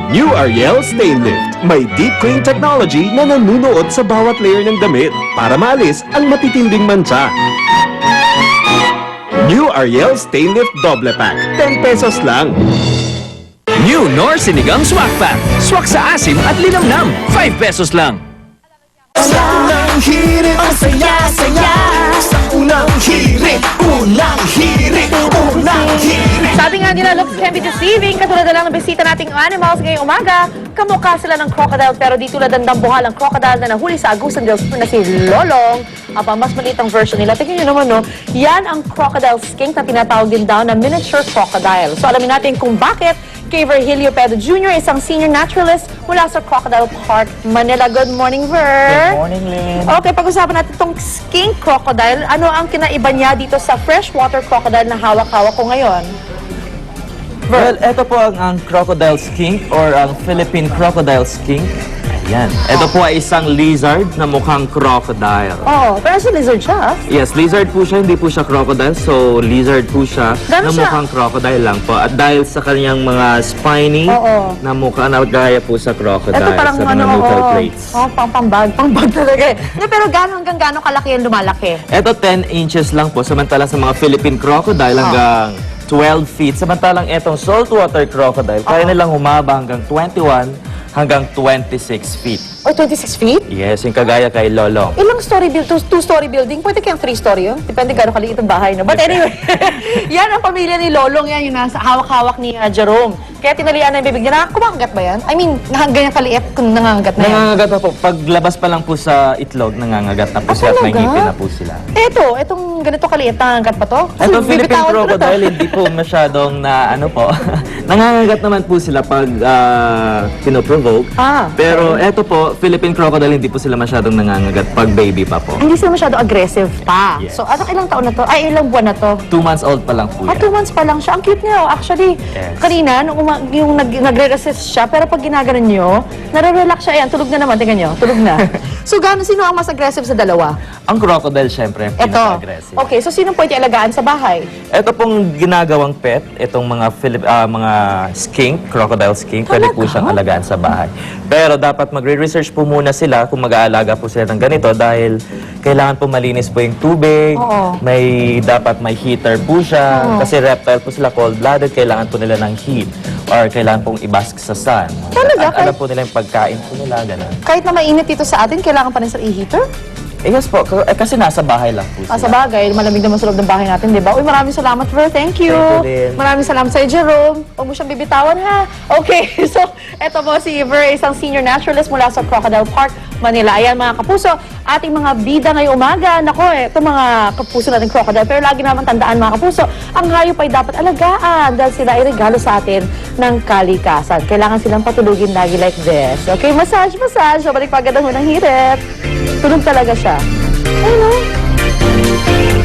New Ariel Stain Lift. May deep clean technology na nanunuot sa bawat layer ng damit para maalis ang matitinding mancha. New Ariel Stain Lift Double Pack. 10 pesos lang. New Nor Sinigang Swak Pack. Swak sa asim at linamnam. 5 pesos lang. Unang hirit, ang saya-saya. Sa unang hirit, unang hirit, unang hirit. Sabi nga nila, looks can be deceiving. Katulad na lang ng bisita nating animals ngayong umaga. Kamukha sila ng crocodile pero di tulad ng dambuhalang crocodile na nahuli sa Agusan del Sur na si Lolong. Mas maliit ang version nila. Tingnan nyo naman, no? Yan ang crocodile skink na tinatawag din daw na miniature crocodile. So alamin natin kung bakit kay Virgilio Pedro Jr., isang senior naturalist mula sa Crocodile Park, Manila. Good morning, Ver. Good morning, Lynn. Okay, pag-usapan natin itong skink crocodile. Ano ang kinaiba niya dito sa freshwater crocodile na hawak-hawak ko ngayon? Well, ito po ang crocodile skink or ang Philippine crocodile skink. Ayan. Ito po ay isang lizard na mukhang crocodile. Oo, pero sa lizard siya. Yes, lizard po siya, hindi po siya crocodile. So, lizard po siya Gano'n na siya? mukhang crocodile lang po. At dahil sa kanyang mga spiny Oo. na mukha na gaya po sa crocodile, Ito parang sa mga ano, neutral oo. plates. Pang-bag talaga eh. Pero hanggang gano'ng kalaki yan lumalaki? Ito 10 inches lang po, samantalang sa mga Philippine crocodile hanggang 12 feet. Samantalang itong saltwater crocodile, kaya nilang humaba hanggang 21 hanggang 26 feet. Or 26 feet? Yes, yung kagaya kay Lolong. Ilang story building? Two-story building? Pwede kayang 3-story yun? Depende gano'ng kaliit ang bahay, no? But anyway, yan ang pamilya ni Lolong. Yan yung nasa hawak-hawak ni Jerome. Kaya tinalian na yung bibig niya. Kumakangat ba yan? I mean, ganyan kaliit kung nangangagat na yan. Nangangagat na po. Paglabas pa lang po sa itlog, nangangagat na po siya at may talaga? ngipin na po sila. Itong ganito kaliit, nangangagat pa to? Itong Philippine Bibitawan ko na to. crocodile, hindi po masyadong na ano po. Nangangagat naman po sila pag pinoprovoke. Pero eto po, Philippine crocodile, hindi po sila masyadong nangangagat pag baby pa po. Hindi sila masyado aggressive pa. Yes. So, ilang taon na to? Ay, ilang buwan na to? 2 months old pa lang po yan. 2 months pa lang siya. Ang cute niya. Actually, Yes. kanina, yung nagre-resist siya, pero pag ginaganon nyo, nare-relax siya. Ayan, tulog na naman. Tingnan nyo, tulog na. So, sino ang mas aggressive sa dalawa? Ang crocodile, syempre, Ito. pinaka-aggressive. Okay, so sino pwede alagaan sa bahay? Ito pong ginagawang pet, itong mga mga skink, crocodile skink, pwede po siyang alagaan sa bahay. Pero dapat magre-research po muna sila kung mag-aalaga po sila ng ganito dahil kailangan po malinis po yung tubig, Oo. dapat may heater po siya, kasi reptile po sila cold-blooded, kailangan po nila ng heat or kailangan pong ibask sa sun. Talaga? Alam po nila yung pagkain po nila, gano'n. Kahit na mainit dito sa atin, kailangan pa rin sa e-heater? Yes po, kasi nasa bahay lang po sila. Sa bagay, malamig naman sa loob ng bahay natin, di ba? Uy, maraming salamat, Ver. Thank you. Thank you din. Maraming salamat sa'yo, Jerome. Huwag mo siyang bibitawan, ha? Okay, so, eto po si Ver, isang senior naturalist mula sa Crocodile Park, Manila. Ayan, mga kapuso, ating mga bida ngayong umaga. Nako, ito mga kapuso natin crocodile. Pero lagi naman tandaan, mga kapuso, ang hayop ay dapat alagaan dahil sila ay regalo sa atin ng kalikasan. Kailangan silang patulugin lagi like this. Okay, massage. So, balik pa agad ang unang hirit. Tulog talaga siya. Ayun, oh.